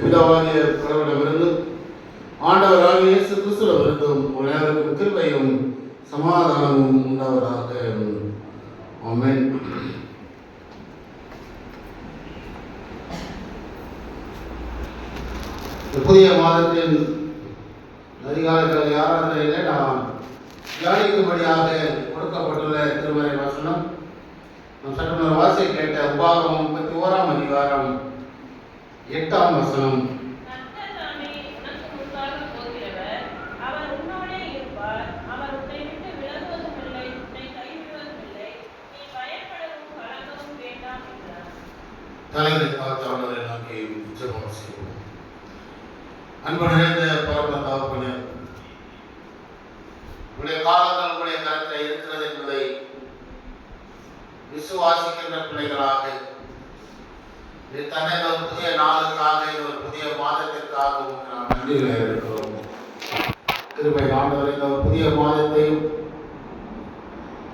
பிதாவாகிய கடவுளிடமிருந்தும் ஆண்டவராகிய இயேசு கிறிஸ்துவிடமிருந்தும் உலகிற்கும் கிருபையும் சமாதானமும் உண்டாவதாக. ஆமென். புதிய மாதத்தின் அதிகாலைகள் ஆராதனையிலே நாம் தியானிக்கும்படியாக கொடுக்கப்பட்டுள்ள திருமறை வசனம் நம் சற்று வாசிக்க கேட்ட உபாகமம் 31ஆம் அதிகாரம் 8ஆம் வசனம். தலைவரை பார்த்து அவர்களை நோக்கி ஜெபம் செய்வோம். அன்பு நிறைந்த பரம தகப்பனே, உங்களுடைய காலங்கள் உங்களுடைய கருத்தில் இருக்கிறது என்பதை விசுவாசிக்கின்ற பிள்ளைகளாக தன்னை ஒரு புதிய நாளுக்காக ஒரு புதிய மாதத்திற்காக நாம் நன்றிகளை இருக்கிறோம். கிருபை ஆண்டவரை இந்த ஒரு புதிய மாதத்தையும்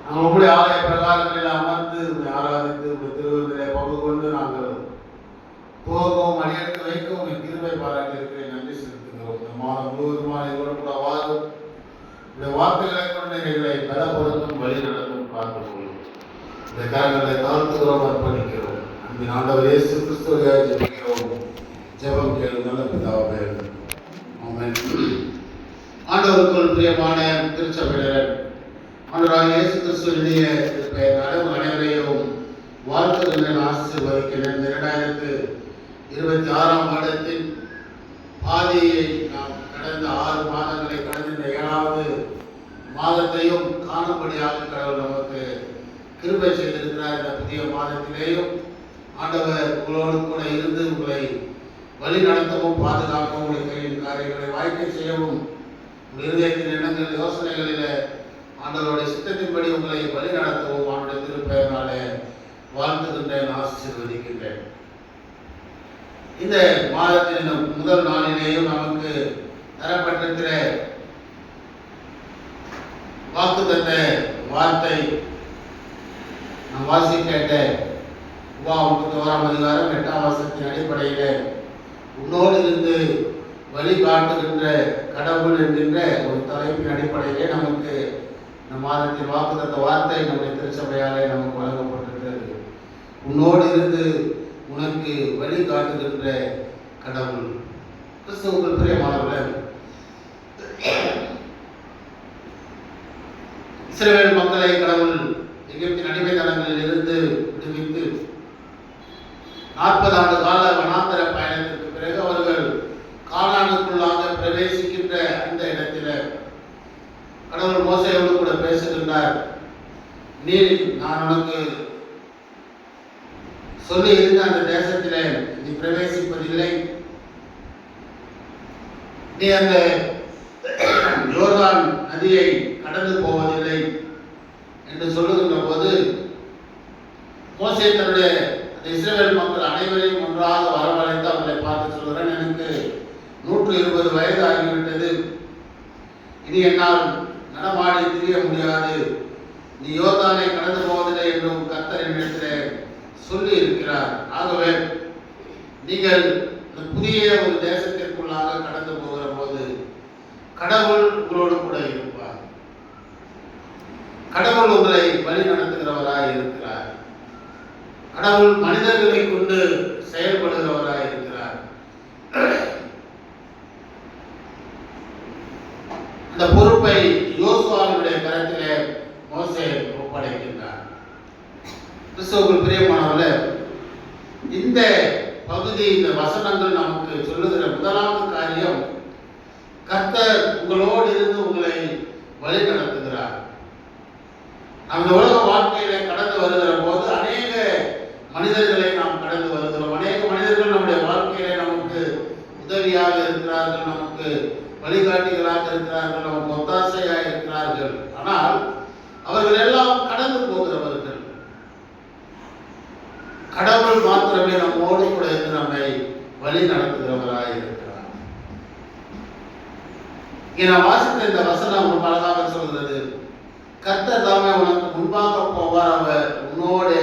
நாங்கள் உங்களுடைய ஆலய பிரகாரங்களில் அமர்ந்து ஆராதித்து திருவிழா பங்கு கொண்டு நாங்கள் துவங்கவும் அடியெடுத்து வைக்கவும் என் கிருபை பாராட்டி இருக்கிறேன். நன்றி செலுத்துகிறோம். இந்த மாதம் முழுவதுமான எங்களோடு கூட வாழும் இந்த வார்த்தைகளை கொண்டு எங்களை பலப்படுத்தும் வழி நடத்தும் பார்த்துக்கொள்ளும். இந்த காரணங்களை தாழ்த்துகிறோம், அர்ப்பணிக்கிறோம். அன்பின் ஆண்டவர் இயேசு கிறிஸ்துவை ஜெபிக்கிறோம். ஜெபம் கேளும் நல்ல பிதாவே. ஆமென். ஆண்டவருக்குள் பிரியமான திருச்சபையினர், ஆண்டவராகிய இயேசு கிறிஸ்துவினுடைய பெயரால் அனைவரையும் வாழ்த்துகின்றேன், ஆசீர்வதிக்கிறேன். 2026ஆம் வருடத்தின் பாதியை நாம் கடந்த 6 மாதங்களை கடந்த இந்த 7வது மாதத்தையும் காணும்படியாக கடவுள் நமக்கு கிருபை செய்திருக்கிறார். இந்த புதிய மாதத்திலேயும் ஆண்டவர் உங்களோடு கூட இருந்து உங்களை வழி நடத்தவும் பாதுகாக்கவும் உங்களுடைய கையின் காரியங்களை வாய்க்கை செய்யவும் இருதயத்தின் எண்ணங்கள் யோசனைகளில் ஆண்டவருடைய சித்தத்தின்படி உங்களை வழி நடத்தவும் அவனுடைய திருப்பெயராலே வாழ்த்துகின்றேன், ஆசீர்வதிக்கின்றேன். இந்த மாதத்தின் முதல் நாளிலேயும் நமக்கு தரப்பட்டிருக்கிற வாக்குத்தத்த வார்த்தை நாம் வாசிக்க கேட்ட உபாகமம் 31ஆம் அதிகாரம் 8ஆம் வசனத்தின் அடிப்படையில் உன்னோடு இருந்து வழிகாட்டுகின்ற கடவுள் என்கின்ற ஒரு தலைப்பின் அடிப்படையிலே நமக்கு இந்த மாதத்தின் வாக்குத்தத்த வார்த்தை நம்முடைய திருச்சபையாலே நமக்கு வழங்கப்பட்டிருக்கிறது. உன்னோடு இருந்து உனக்கு வழி காட்டுகின்ற கடவுள். கிறிஸ்துவுக்குள் பிரியமானவர்களே, இஸ்ரவேல் மக்களை கடவுள் எகிப்தின் அடிமைத்தனங்களில் இருந்து விடுவித்து 40 ஆண்டு கால வனாந்தர பயணத்திற்கு பிறகு அவர்கள் கானானுக்குள்ளாக பிரவேசிக்கின்ற அந்த இடத்துல கடவுள் மோசேயோடு கூட பேசுகின்றார். நீ நான் உனக்கு சொல்லி இருந்த அந்த தேசத்திலே நீ பிரவேசிப்பதில்லை, நீ அந்த யோர்தான் நதியை கடந்து போவதில்லை என்று சொல்லுகின்ற போது மோசே தன்னுடைய அந்த இஸ்ரவேல் மக்கள் அனைவரையும் ஒன்றாக வரவழைத்து அவர்களை பார்த்து சொல்கிறேன், எனக்கு 120 வயது ஆகிவிட்டது, இனி என்னால் நடமாடி திரிய முடியாது, நீ யோர்தானை கடந்து போவதில்லை என்றும் கர்த்தர் என்னிடத்தில் சொல்லி இருக்கிறார். ஆகவே நீங்கள் புதிய ஒரு தேசத்திற்குள்ளாக கடந்து போகிற போது கடவுள் உங்களோடு கூட இருப்பார். கடவுள் உங்களை வழி நடத்துகிறவராய் இருக்கிறார். கடவுள் மனிதர்களை கொண்டு செயல்படுகிறவராய் இருக்கிறார். அந்த பொறுப்பை யோசுவாவினுடைய கரத்திலே மோசே ஒப்படைக்கின்றார். கிறிஸ்துவுக்குள் பிரியமானவர்களே, இந்த பகுதி இந்த வசனங்கள் நமக்கு சொல்லுகிற முதலாவது காரியம், கர்த்தர் உங்களோடு இருந்து உங்களை வழி நடத்துகிறார். அந்த உலக வாழ்க்கையில கடந்து வருகிற போது அநேக மனிதர்களை நாம் கடந்து வருகிறோம். அநேக மனிதர்கள் நம்முடைய வாழ்க்கையில நமக்கு உதவியாக இருக்கிறார்கள், நமக்கு வழிகாட்டிகளாக இருக்கிறார்கள், நமக்கு ஒத்தாசையாக இருக்கிறார்கள். ஆனால் அவர்கள் எல்லாம் கடந்து போகிறவர்கள். கடவுள் மாத்திரமே நம்மோடு கூட இருந்து நம்மை வழி நடத்துகிறவராக இருக்கிறார். இங்கே நான் வாசித்த இந்த வசனம் ரொம்ப அழகாக சொல்கிறது, கர்த்தர் தாமே உனக்கு முன்பாக போவார், அவர் உன்னோடு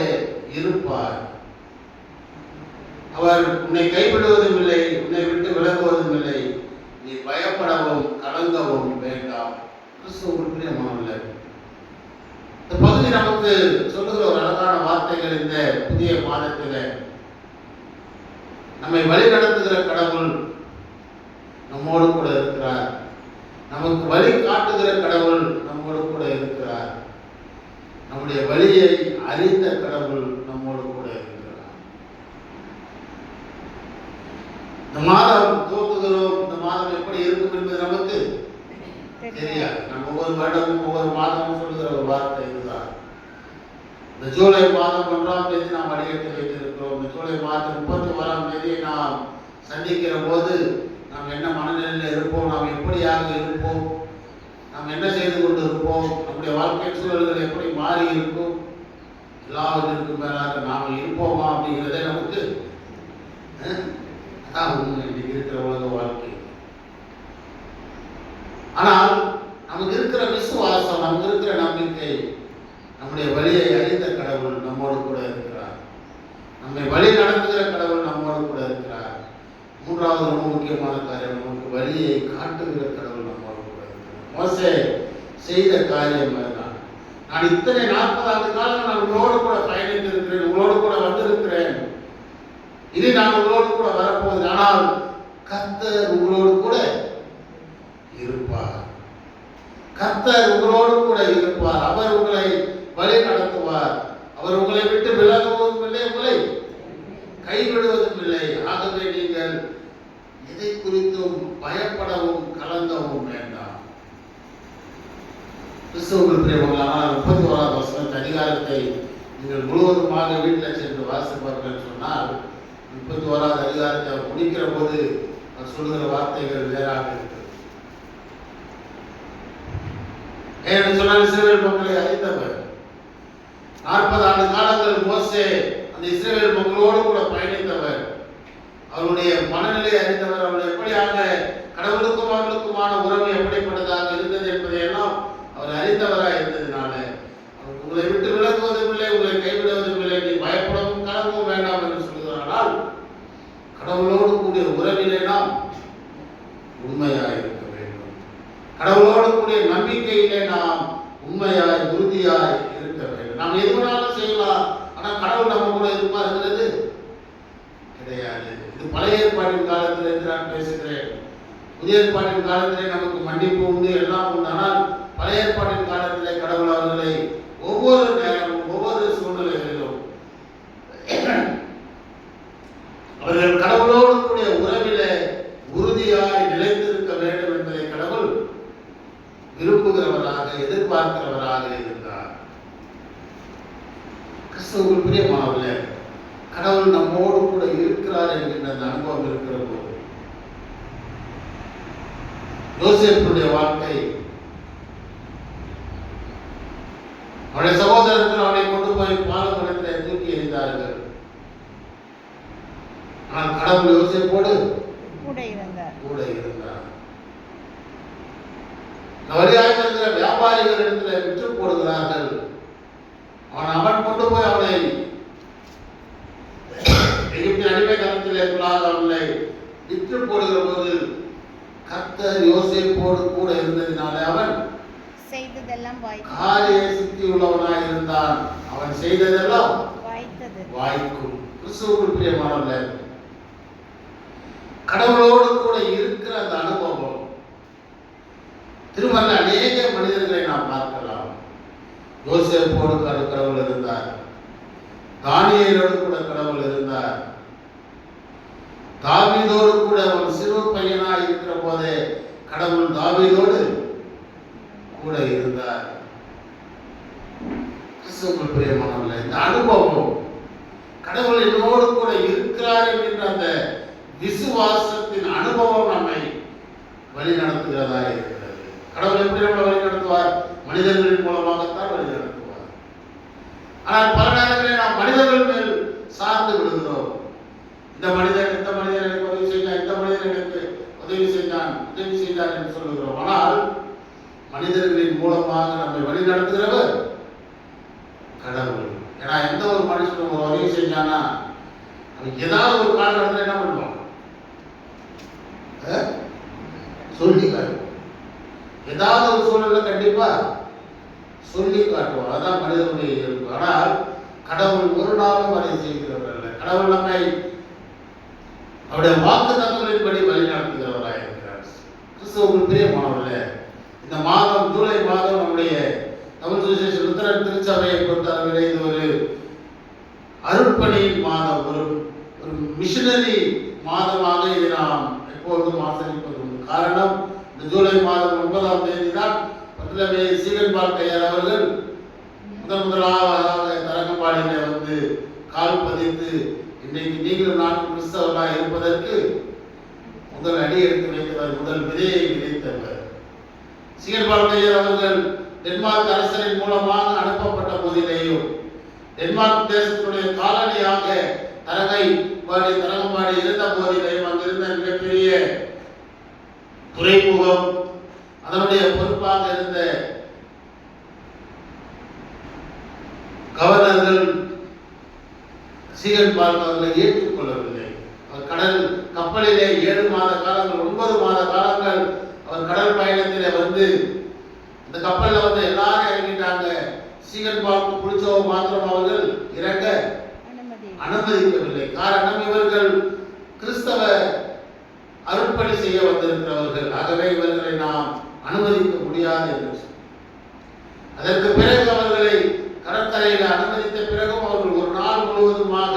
இருப்பார், அவர் உன்னை கைவிடுவதும் இல்லை, உன்னை வார்த்தைகள் இந்த புதிய மாதத்தில் நம்மை வழி நடத்துகிற கடவுள் நம்மோடு கூட இருக்கிறார். நமக்கு வழி காட்டுகிற கடவுள் நம்மோடு கூட இருக்கிறார். நம்முடைய வழியை அறிந்த கடவுள் நம்மோடு கூட இருக்கிறார். இந்த மாதம் துவக்குகிறோம். இந்த மாதம் எப்படி இருக்கும் என்பது நமக்கு தெரியாது. நம்ம ஒவ்வொரு வருடமும் ஒவ்வொரு மாதமும் சொல்லுகிற ஒரு வார்த்தை இதுதான். இந்த ஜூலை மாதம் 1ஆம் தேதி நாம் அடியெடுத்து வைத்திருக்கிறோம். இந்த ஜூலை மாதம் 31ஆம் தேதியை நாம் சந்திக்கிற போது நாம் என்ன மனநிலையில் இருப்போம், நாம் எப்படியாக இருப்போம், நாம் என்ன செய்து கொண்டு இருப்போம், நம்முடைய வாழ்க்கை சூழல்கள் எப்படி மாறி இருக்கும், எல்லாவற்றிற்கும் மேலாக நாம் இருப்போமா அப்படிங்கிறதே நமக்கு இன்னைக்கு இருக்கிற உலக வாழ்க்கை. ஆனால் நமக்கு இருக்கிற விசுவாசம், நமக்கு இருக்கிற நம்பிக்கை, நம்முடைய வழியை அறிந்த கடவுள் நம்மோடு கூட இருக்கிறார். நம்மை வழி நடத்துகிற கடவுள் நம்மோடு கூட இருக்கிறார். மூன்றாவது ரொம்ப முக்கியமான காரியம், நமக்கு வழியை காட்டுகிற கடவுள் நம்மோடு கூட இருக்கிறார். மோசே செய்த காரியம் அதுதான். நான் இத்தனை 40 ஆண்டு காலம் நான் உங்களோடு கூட பயணித்து இருக்கிறேன், உங்களோடு கூட வந்திருக்கிறேன், இனி நான் உங்களோடு கூட வரப்போகுது. ஆனால் கர்த்தர் உங்களோடு கூட இருப்பார். கர்த்தர் உங்களோடு கூட இருப்பார். அவர் உங்களை வழி நடத்துவார். அவர் உங்களை விட்டு விலகுவதும் இல்லை, உங்களை கைவிடுவதும் இல்லை. ஆகவே நீங்கள் எதை குறித்தும் பயப்படவும் கலங்கவும் வேண்டாம். கிறிஸ்துவுக்குள் பிரியமானவர்களே, 31ஆம் வசனத்தின் அதிகாரத்தை நீங்கள் முழுவதுமாக வீட்டில் சென்று வாசிப்பார்கள் சொன்னால் 31ஆவது அதிகாரத்தை அவர் முடிக்கிற போது அவர் சொல்லுகிற வார்த்தைகள் வேறாக இருக்கு. ஏன்னு சொன்னால் இஸ்ரவேல் மக்களை அறிந்தவர். 40 ஆண்டு காலங்கள் மோசே அந்த இஸ்ரவேல் மக்களோடு கூட பயணித்தவர். அவருடைய மனநிலை அறிந்தவர். அவர்கள் எப்படியாக கடவுளுக்கும் அவர்களுக்குமான உறவு எப்படிப்பட்டதாக இருந்தது என்பதையெல்லாம் அவர் அறிந்தவராக இருந்ததினால அவர் உங்களை விட்டு விலகுவதும் இல்லை, உங்களை கைவிடுவதும் இல்லை, நீ பயப்படவும் கலங்கவும் வேண்டாம் என்று சொல்கிறானால் கடவுளோடு கூடிய உறவிலே நாம் உண்மையாக இருக்க வேண்டும். கடவுளோடு கூடிய நம்பிக்கையிலே நாம் உண்மையாய் உறுதியாய் இருக்க வேண்டும். நாம் எது வேணாலும் செய்யலாம், ஆனால் கடவுள் நம்ம கூட இருப்பாருங்கிறது கிடையாது. இது பழைய ஏற்பாட்டின் காலத்தில் என்று நான் பேசுகிறேன். புதிய ஏற்பாட்டின் காலத்திலே நமக்கு மன்னிப்பு உண்டு, எல்லாம் உண்டு. ஆனால் பழைய ஏற்பாட்டின் காலத்திலே கடவுள் அவர்களை ஒவ்வொரு நேரமும் ஒவ்வொரு சூழ்நிலைகளிலும் அவர்கள் கடவுளோடு கூடிய உறவிலே உறுதியாய் நிலைத்திருக்க வேண்டும் என்பதை கடவுள் விரும்புகிறவராக எதிர்பார்க்கிறவராக இருந்தார். கிறிஸ்துவுக்குள் பிரியமானவர்களே, கடவுள் நம்மோடு கூட இருக்கிறார் என்கின்ற அந்த அனுபவம் இருக்கிற போது யோசேப்புடைய வாழ்க்கை, அவருடைய சகோதரர்கள் அவனை கொண்டு போய் பாலமரத்தில் தூக்கி எறிந்தார்கள். ஆனால் கடவுள் யோசேப்போடு கூட இருந்தார். வழியாக இருக்கிற வியாபாரிகள் இடத்துல விற்று போடுகிறார்கள். அவன் கொண்டு போய் அவனை எகிப்தின் அடிமை காலத்திலே அவனை விற்று போடுகிற போது கர்த்தர் யோசேப்போடு கூட இருந்ததினால அவன் செய்ததெல்லாம் காரிய சித்தி உள்ளவனாய் இருந்தான். அவன் செய்ததெல்லாம் வாய்க்கும். கிறிஸ்துவுக்குள் பிரியமானவர்களே, கடவுளோடு கூட இருக்கிற அந்த அனுபவம் திருமண அநேக மனிதர்களை நாம் பார்க்கலாம். யோசேப்போடு கடவுள் இருந்தார். தானியேலோடு கூட கடவுள் இருந்தார். தாவீதோடு கூட ஒரு சிறு பையனாய் இருக்கிற போதே கடவுள் தாவீதோடு கூட இருந்தார். கிறிஸ்துவுக்குள் பிரியமானவர்களே, இந்த அனுபவம் கடவுள் என்னோடு கூட இருக்கிறார் என்கின்ற அந்த விசுவாசத்தின் அனுபவம் நம்மை வழி நடத்துகிறதா இருக்கிறது. கடவுள் எப்படி நம்மளை வழி நடத்துவார்? மனிதர்களின் மூலமாகத்தான் வழி நடத்துவார். ஆனால் பல நேரங்களில் நாம் மனிதர்கள் மேல் சார்ந்து விடுகிறோம். இந்த மனிதன் எனக்கு உதவி செய்தான், இந்த மனிதன் எனக்கு உதவி செய்தான் என்று சொல்லுகிறோம். ஆனால் மனிதர்களின் மூலமாக நம்மை வழி நடத்துகிறவர் கடவுள். ஏன்னா எந்த ஒரு மனுஷனும் ஒரு உதவி செஞ்சானா அவனுக்கு ஏதாவது ஒரு காரணத்தில் என்ன பண்ணுவோம்? சொல்லி காட்டுவோம். ஏதாவது ஒரு சூழல்ல கண்டிப்பா சொல்லி காட்டுவோம். அதான் மனிதனுடைய இயல்பு. ஆனால் கடவுள் ஒரு நாளும் அதை செய்கிறவர் அல்ல. கடவுள் நம்மை அவருடைய வாக்கு தத்துவங்களின்படி வழி நடத்துகிறவராக இருக்கிறார். கிறிஸ்துவுக்குள் பிரியமானவர்களே, இந்த மாதம் ஜூலை மாதம் நம்முடைய தமிழ் சுவிசேஷ லுத்தரன் திருச்சபையை பொறுத்தளவிலே இது ஒரு அருட்பணியின் மாதம், ஒரு மிஷனரி மாதமாக இதை நாம் எப்பொழுதும் ஆசரிப்பது உண்டு. காரணம், இந்த ஜூலை மாதம் 9ஆம் தேதி தான் பத்திரமே சீகன் பால்கையர் அவர்கள் முதலாவதாக தரங்கம்பாடியில வந்து கால் பதித்து இன்றைக்கு நீங்களும் நானும் கிறிஸ்தவர்களாக இருப்பதற்கு முதல் அடி எடுத்து வைத்தவர், முதல் விதையை விதைத்தவர். சீகன் பால்கையர் அவர்கள் டென்மார்க் அரசரின் மூலமாக அனுப்பப்பட்ட போதிலேயும் டென்மார்க் தேசத்துடைய காலனியாக தரங்கம்பாடி இருந்த போதிலேயும் அங்கிருந்த மிகப்பெரிய துறைமுகம் அதனுடைய பொறுப்பாக இருந்த கவர்னர்கள் சீகன் பால்க் அவர்களை ஏற்றுக்கொள்ளவில்லை. அவர் கடல் கப்பலிலே 7 மாத காலங்கள் 9 மாத காலங்கள் அவர் கடல் பயணத்திலே வந்து இந்த கப்பலில் வந்து எல்லாரும் இறங்கிட்டாங்க. சீகன் பால்க் பிடிச்சவ மாத்திரம் அவர்கள் இறங்க அனுமதிக்கவில்லை. காரணம், இவர்கள் கிறிஸ்தவ அருட்பணி செய்ய வந்திருக்கிறவர்கள். ஆகவே இவர்களை நாம் அனுமதிக்க முடியாது என்று அதற்கு பிறகு அவர்களை கடற்கரையில் அனுமதித்த பிறகும் அவர்கள் ஒரு நாள் முழுவதுமாக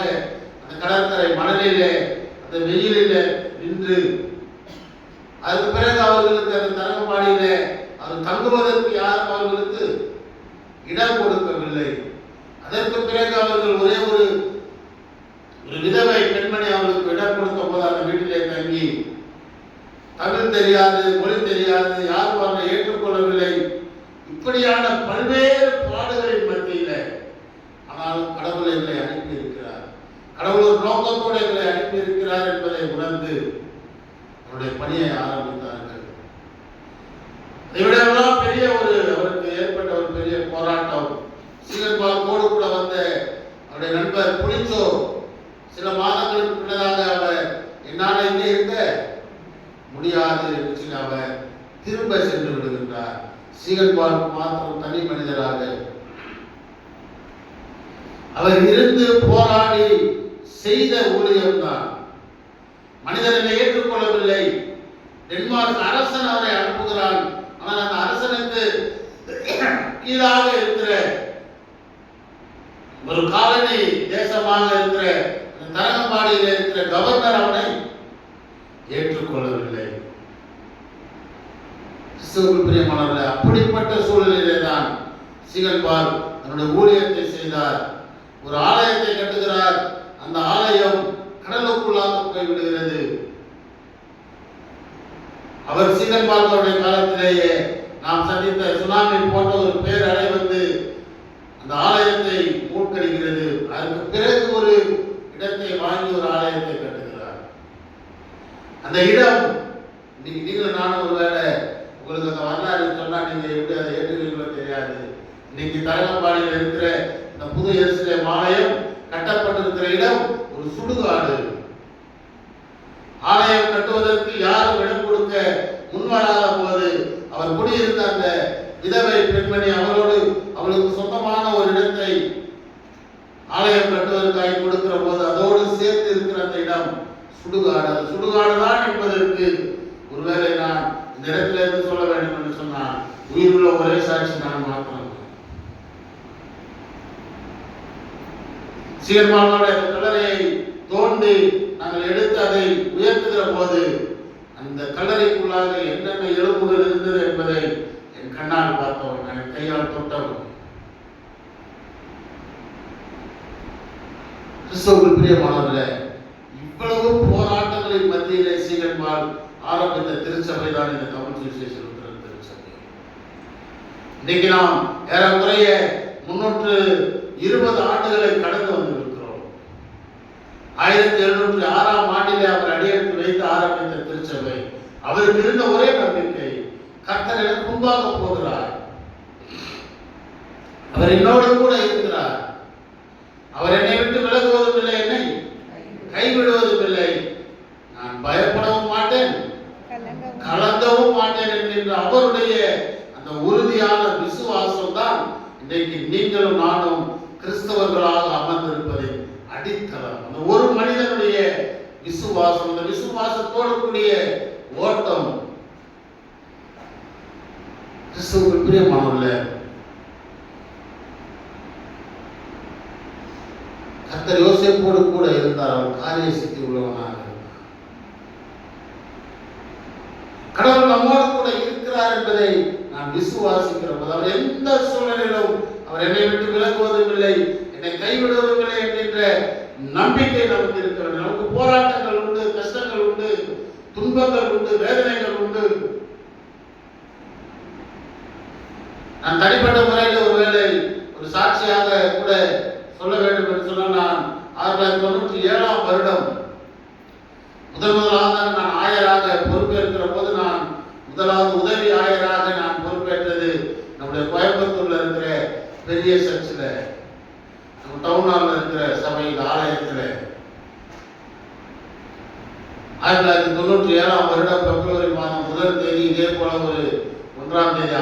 அந்த கடற்கரை மணலிலே அந்த வெயிலிலே நின்று அதற்கு பிறகு அவர்களுக்கு அந்த தரங்கம்பாடியிலே அவர் தங்குவதற்கு யாரும் அவர்களுக்கு இடம் கொடுக்கவில்லை. அதற்கு பிறகு அவர்கள் ஒரே ஒரு விதவை பெண்மணி அவர்களுக்கு இடம் கொடுத்த போது அந்த வீட்டிலே தங்கி தமிழ் தெரியாது, மொழி தெரியாது, யாரும் அவர்களை ஏற்றுக்கொள்ளவில்லை. இப்படியான பல்வேறு பாடுகளின் மத்தியில ஆனாலும் கடவுள் எங்களை அனுப்பி இருக்கிறார். கடவுள் ஒரு நோக்கத்தோடு எங்களை அனுப்பி இருக்கிறார் என்பதை உணர்ந்து அவருடைய பணியை ஆரம்பித்தார்கள். இதைவிடெல்லாம் பெரிய அவருக்கு ஏற்பட்ட ஒரு பெரிய போராட்டம். சீகன் பால்கோடு கூட வந்த அவருடைய நண்பர் புளிச்சோ சில மாதங்களுக்கு முன்னதாக அவர் என்னால் இங்கே இருக்க முடியாது என்று சொல்லி அவர் திரும்ப சென்று விடுகின்றார். சீகன் பால்க் மாத்திரம் தனி மனிதராக அவர் இருந்து போராடி செய்த ஊழியம்தான். மனிதனை ஏற்றுக்கொள்ளவில்லை. டென்மார்க் அரசன் அவரை அனுப்புகிறான். ஆனால் அந்த அரசனுக்கு கீழாக இருக்கிற ஒரு காலனி தேசமாக இருக்கிற தரங்கம்பாடியில் இருக்கிற கவர்னர் அவனை ஏற்றுக்கொள்ளவில்லை. பிரியமானவர்களே, அப்படிப்பட்ட சூழலிலே தான் சீகன் பால்க் தன்னுடைய ஊழியத்தை செய்தார். ஒரு ஆலயத்தை கட்டுகிறார். அந்த ஆலயம் கடலுக்குள்ளாக போய்விடுகிறது. அவர் சீகன் பால்க் அவருடைய காலத்திலேயே நாம் சந்தித்த சுனாமி போன்ற ஒரு பேரலை வந்து அந்த ஆலயத்தை மூழ்கடிக்கிறது. அதற்கு பிறகு ஒரு இடத்தை வாங்கி ஒரு ஆலயத்தை கட்டுகிறார். அந்த இடம் நீங்கள் நானும் ஒருவேளை உங்களுக்கு அந்த வரலாறு சொன்னா நீங்க எப்படி அதை ஏற்றுவீங்களோ தெரியாது. இன்னைக்கு தரங்கம்பாடியில் இருக்கிற இந்த புது எருசலேம் ஆலயம் கட்டப்பட்டிருக்கிற இடம் ஒரு சுடுகாடு. ஆலயம் கட்டுவதற்கு யாரும் இடம் கொடுக்க முன்வராத போது அவர் குடியிருந்த அந்த விதவை பெண்மணி அவளுக்கு சொந்தமான ஒரு இடத்தை ஆலயம் கட்டுவதற்காக கொடுக்கிற போது அதோடு சேர்த்து இருக்கிற அந்த இடம் சுடுகாடு. அது சுடுகாடுதான் என்பதற்கு ஒருவேளை நான் இந்த இடத்துல இருந்து சொல்ல வேண்டும் என்று சொன்னால் உயிருள்ள ஒரே சாட்சி நான் மாத்திரம். சீர்மானுடைய கல்லறையை தோண்டி நாங்கள் எடுத்து அதை உயர்த்துகிற போது அந்த கல்லறைக்குள்ளாக என்னென்ன எலும்புகள் இருந்தது என்பதை என் கண்ணால் பார்த்தவன், நான் கையால் தொட்டவன். கிறிஸ்துவுக்குள் பிரியமானவர்களே, இவ்வளவு போராட்டங்களின் மத்தியிலே சீகன் பால்க் ஆரம்பித்த திருச்சபை தான் இந்த தமிழ் சுவிசேஷ லுத்தரன் திருச்சபை. இன்னைக்கு நாம் ஏறக்குறைய 320 ஆண்டுகளை கடந்து வந்திருக்கிறோம். 1706ஆம் ஆண்டிலே அவர் அடியெடுத்து வைத்து ஆரம்பித்த திருச்சபை. அவருக்கு இருந்த ஒரே நம்பிக்கை, கர்த்தர் எனக்கு முன்பாக போகிறார், அவர் என்னோடு கூட இருக்கிறார், அவர் என்னை விட்டு விலகுவதும் இல்லை, என்னை கைவிடுவதும் இல்லை, நான் பயப்படவும் மாட்டேன், கலங்கவும் மாட்டேன் என்கின்ற அவருடைய அந்த உறுதியான விசுவாசம் தான் இன்றைக்கு நீங்களும் நானும் கிறிஸ்தவர்களாக அமர்ந்திருப்பதின் அடித்தளம். அந்த ஒரு மனிதனுடைய விசுவாசம், அந்த விசுவாசத்தோடு கூடிய ஓட்டம். கிறிஸ்துவுக்கு பிரியமானவர்களே, கர்த்தர் யோசேப்போடு கூட இருந்தார். அவர் காரிய சித்தி உள்ளவனாக. கடவுள் நம்மோடு கூட இருக்கிறார் என்பதை நான் விசுவாசிக்கிறோம். அவர் எந்த சூழ்நிலையிலும் அவர் என்னை விட்டு விலகுவதும் இல்லை, என்னை கைவிடுவதும் இல்லை என்கின்ற நம்பிக்கை நமக்கு இருக்கிறது. நமக்கு போராட்டங்கள் உண்டு, கஷ்டங்கள் உண்டு, துன்பங்கள் உண்டு, வேதனைகள் உண்டு. நான் தனிப்பட்ட முறையில் ஒருவேளை ஒரு சாட்சியாக கூட சொல்ல வேண்டும் என்று சொன்னால், நான் 1997 வருடம் முதலாக நான் ஆயராக பொறுப்பேற்கிற போது, நான் முதலாவது உதவி ஆயராக நான் பொறுப்பேற்றது நம்முடைய கோயம்புத்தூர்ல இருக்கிற பெரிய சர்ச்சில், நம்ம டவுன் ஹாலில் இருக்கிற சபையில் ஆலயத்தில் 1997 வருடம் பிப்ரவரி மாதம் 1 தேதி இதே போல ஒரு 1ஆம் தேதி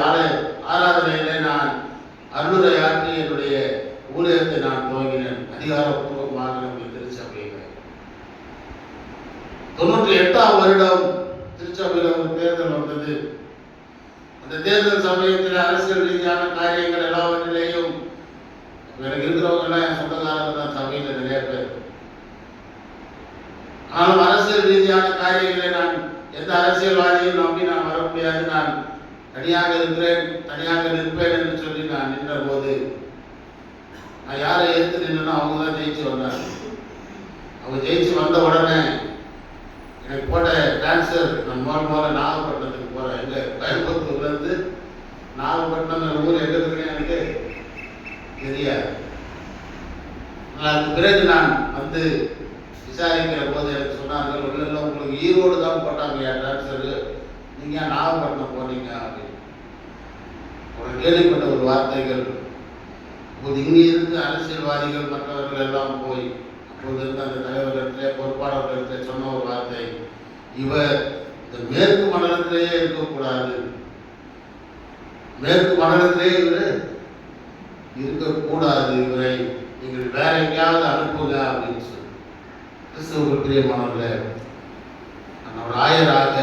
ஆராதனையிலே நான் அருளுரை ஆற்றி என்னுடைய ஊழியத்தை நான் துவங்கினேன். அதிகாரப்பூர்வமாக நம்முடைய திருச்சபையில் 98ஆம் வருடம் திருச்சபையில் ஒரு தேர்தல் வந்தது. அந்த தேர்தல் சமயத்தில் அரசியல் ரீதியான காரியங்கள் எல்லாவற்றிலேயும் எனக்கு இருக்கிறவங்க எல்லாம் என் சொந்தக்காரங்க தான் சபையில் நிறைய பேர். ஆனால் அரசியல் ரீதியான காரியங்களை நான் எந்த அரசியல்வாதியும் நம்பி நான் வர முடியாது, நான் தனியாக இருக்கிறேன், தனியாக நிற்பேன் என்று சொல்லி நான் நின்ற போது, நான் யாரை எடுத்து நின்றனோ அவங்க தான் ஜெயிச்சு வந்தாங்க. அவங்க ஜெயிச்சு வந்த உடனே எனக்கு போட்ட டான்ஸர், நான் முதல்ல நாகப்பட்டினத்துக்கு போகிறேன். எங்க கோயம்புத்தூர்லேருந்து நாகப்பட்டினம் ஊர் எங்கே இருக்குன்னு எனக்கு தெரியாது. அதுக்கு பிறகு நான் வந்து விசாரிக்கிற போது எனக்கு சொன்னார்கள், இல்லை உங்களுக்கு ஈரோடு தான் போட்டாங்க டான்ஸரு, நீங்கள் நாகப்பட்டினம் போனீங்க அப்படின்னு. உனக்கு கேள்விப்பட்ட ஒரு வார்த்தைகள், இப்போது இங்கே இருந்து அரசியல்வாதிகள் மற்றவர்கள் எல்லாம் போய் அப்போது இருந்த அந்த தலைவர்களிடத்திலே பொறுப்பாளர்களிடத்திலே சொன்ன ஒரு வார்த்தை, இவர் இந்த மேற்கு மண்டலத்திலேயே இருக்கக்கூடாது, மேற்கு மண்டலத்திலே இவர் இருக்கக்கூடாது, இவரை நீங்கள் வேற எங்கேயாவது அனுப்புங்க அப்படின்னு சொல்லி. கிறிஸ்துவுக்கு பிரியமானவர்களே, நான் ஒரு ஆயராக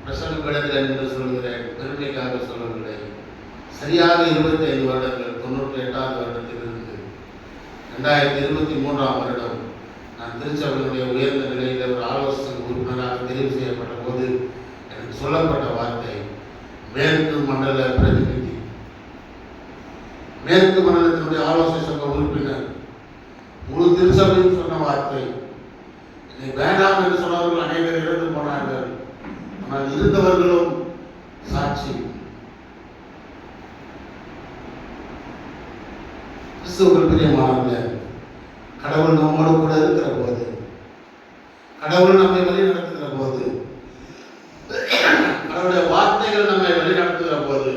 பிரசங்கத்தில் என்று சொல்கிறேன், பெருமைக்காக சொல்லவில்லை. சரியாக 25 வருடங்கள், 98ஆவது வருடத்திலிருந்து 2023ஆம் வருடம் நான் திருச்சபையினுடைய உயர்ந்த நிலையில் ஒரு ஆலோசனை உறுப்பினராக தெரிவு செய்யப்பட்ட போது எனக்கு சொல்லப்பட்ட வார்த்தை, மேற்கு மண்டல பிரதிநிதி, மேற்கு மண்டலத்தினுடைய ஆலோசனை சங்க உறுப்பினர், முழு திருச்சபையும் சொன்ன வார்த்தை. என்னை வேண்டாம் என்று சொன்னவர்கள் அனைவரும் இறந்து போனார்கள், ஆனால் இருந்தவர்களும் சாட்சி. கிறிஸ்துவுக்குள் பிரியமானவர்களே, கடவுள் நம்மோடு கூட இருக்கிற போது, கடவுள் நம்மை வழி நடத்துகிற போது, கடவுளுடைய வார்த்தைகள் நம்மை வழி நடத்துகிற போது,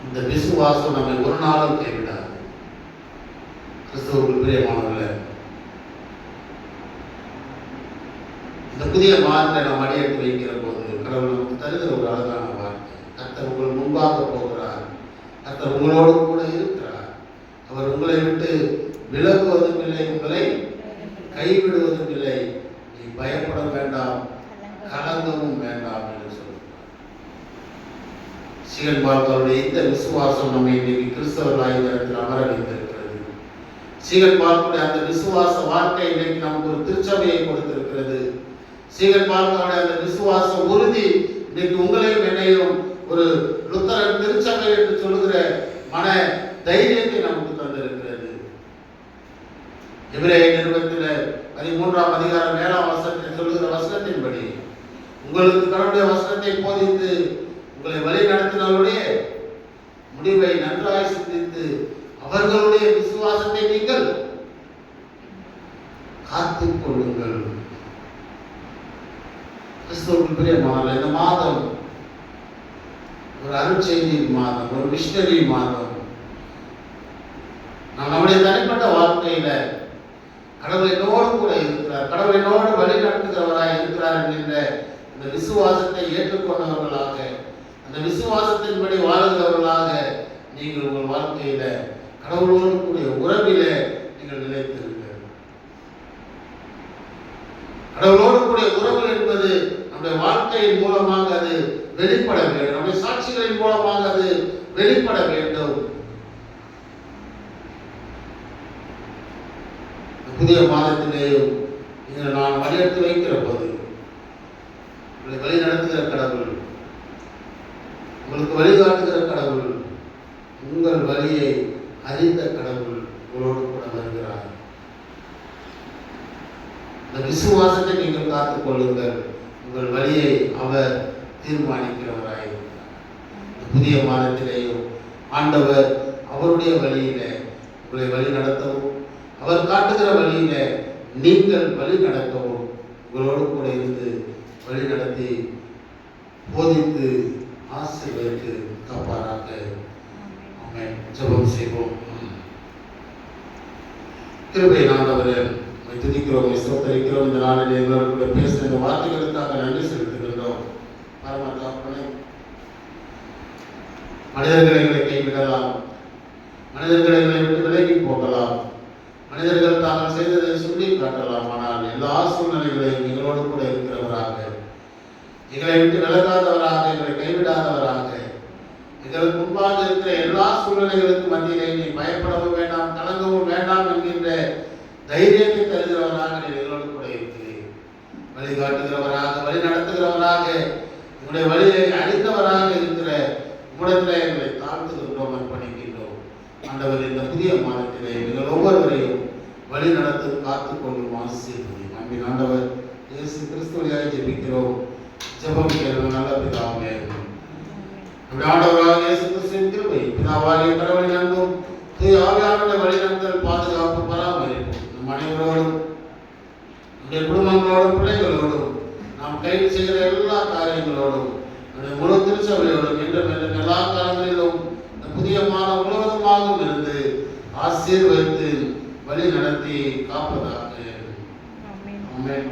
இந்த விசுவாசம் நம்மை ஒரு நாளும் கைவிடாது. கிறிஸ்துவுக்குள் பிரியமானவர்களே, இந்த புதிய வார்த்தை நாம் அடியெடுத்து வைக்கிற போது கடவுள் நமக்கு தருகிற ஒரு அழகான வார்த்தை, கர்த்தர் உங்கள் முன்பாக போகிறார், கர்த்தர் உங்களோடு கூட இருக்கிறார், அவர் உங்களை விட்டு விலகுவதும் இல்லை, உங்களை கைவிடுவதும் இல்லை, நீ பயப்பட வேண்டாம், கலங்கவும் வேண்டாம் என்று சொல்கிறார். சீகன் பார்க்கருடைய இந்த விசுவாசம் நம்மை இன்றைக்கு கிறிஸ்தவர்களாக இந்த இடத்தில் அமர வைத்திருக்கிறது. சீகன் பார்க்கருடைய அந்த விசுவாச வாழ்க்கை இன்றைக்கு நமக்கு ஒரு திருச்சபையை கொடுத்திருக்கிறது. சீகன் பார்க்கருடைய அந்த விசுவாச உறுதி இன்றைக்கு உங்களையும் என்னையும் ஒரு லுத்தரன் திருச்சபை என்று சொல்லுகிற மன தைரியத்தை நமக்கு தந்திருக்கிறது. எபிரேய நிருபத்தில் 13ஆம் அதிகாரம் 7ஆம் வசனத்தில் சொல்லுகிற வசனத்தின்படி, உங்களுக்கு கடவுளுடைய வசனத்தை போதித்து உங்களை வழி நடத்தினவருடைய முடிவை நன்றாய் சிந்தித்து அவர்களுடைய விசுவாசத்தை நீங்கள் காத்துக் கொள்ளுங்கள். கிறிஸ்துவுக்குள் பிரியமானவர்களே, இந்த மாதம் ஒரு அருட்செய்தியின் மாதம், ஒரு மிஷனரி மாதம். நாம் நம்முடைய தனிப்பட்ட வாழ்க்கையில கடவுள் என்னோடு கூட இருக்கிறார், கடவுள் என்னோடு வழி நடத்துகிறவராக இருக்கிறார் என்கின்ற அந்த விசுவாசத்தை ஏற்றுக்கொண்டவர்களாக, அந்த விசுவாசத்தின்படி வாழ்கிறவர்களாக நீங்கள் உங்கள் வாழ்க்கையில கடவுளோடு கூடிய உறவிலே நீங்கள் நிலைத்திருங்கள். கடவுளோடு கூடிய உறவு என்பது நம்முடைய வாழ்க்கையின் மூலமாக அது வெளிப்பட வேண்டும். நம்முடைய சாட்சிகளின் மூலமாக அது வெளிப்பட வேண்டும். புதிய மாதத்திலேயும் நீங்கள் நான் வழியெடுத்து வைக்கிற போது உங்களை வழி நடத்துகிற கடவுள், உங்களுக்கு வழிகாட்டுகிற கடவுள், உங்கள் வழியை அறிந்த கடவுள் உங்களோடு கூட வருகிறார். இந்த விசுவாசத்தை நீங்கள் காத்துக் கொள்ளுங்கள். உங்கள் வழியை அவர் தீர்மானிக்கிறவராயிருக்கிறார். புதிய மாதத்திலேயும் ஆண்டவர் அவருடைய வழியில உங்களை வழி நடத்தவும், அவர் காட்டுகிற வழியில நீங்கள் வழி நடக்கவும் உங்களோடு கூட இருந்து வழி நடத்தி போதித்து ஆசீர்வதித்து காப்பாராக. ஆமென். ஜெபம் செய்வோம். கிருபை ஆண்டவரே, உம்மை துதிக்கிறோம், ஸ்தோத்திரிக்கிறோம். இந்த நாளில் எங்களோடு கூட பேசின இந்த வார்த்தைகளுக்காக நன்றி செலுத்துகின்றோம். பரம தகப்பனே, மனிதர்கள் எங்களை கைவிடலாம், மனிதர்கள் எங்களை விட்டு விலகி போகலாம், மனிதர்கள் தாங்கள் செய்ததை சொல்லி காட்டலாம். ஆனால் எல்லா சூழ்நிலைகளையும் எங்களோடு கூட இருக்கிறவராக, எங்களை விட்டு விலகாதவராக, எங்களை கைவிடாதவராக, எங்களுக்கு முன்பாக இருக்கிற எல்லா சூழ்நிலைகளுக்கு மத்தியிலே நீ பயப்படவும் வேண்டாம், கலங்கவும் வேண்டாம் என்கின்ற தைரியத்தை தருகிறவராக நீ எங்களோடு கூட இருக்கிறீர். வழிகாட்டுகிறவராக, வழி நடத்துகிறவராக, உங்களுடைய வழியை அறிந்தவராக இருக்கிற உம்மிடத்திலே எங்களை தாழ்த்துகின்றோம், அர்ப்பணிக்கின்றோம். ஆண்டவர், இந்த புதிய மாதத்திலே நீங்கள் ஒவ்வொருவரையும் வழி நடத்து காத்துக்கொள்ளும் ஆசீர்வதியும். அன்பின் ஆண்டவர் இயேசு கிறிஸ்து வழியாக ஜெபிக்கிறோம். ஜெபம் கேளுங்க நல்ல பிதாவே. நம்முடைய ஆண்டவராக இயேசு கிறிஸ்துவின் கிருபை, பிதாவாகிய கடவுளின் அன்பும் தூய ஆவியானவருடைய வழிநடத்தல், பாதுகாப்பு, பராமரிப்பு நம் அனைவரோடும், நம்முடைய குடும்பங்களோடும், பிள்ளைகளோடும், நாம் கைது செய்கிற எல்லா காரியங்களோடும், நம்முடைய முழு திருச்சபையோடும் என்றும் என்றும் எல்லா காலங்களிலும் இந்த புதிய மாதம் முழுவதுமாக இருந்து ஆசீர்வதித்து வழி நடத்தி காப்பதாக. ஆமென்.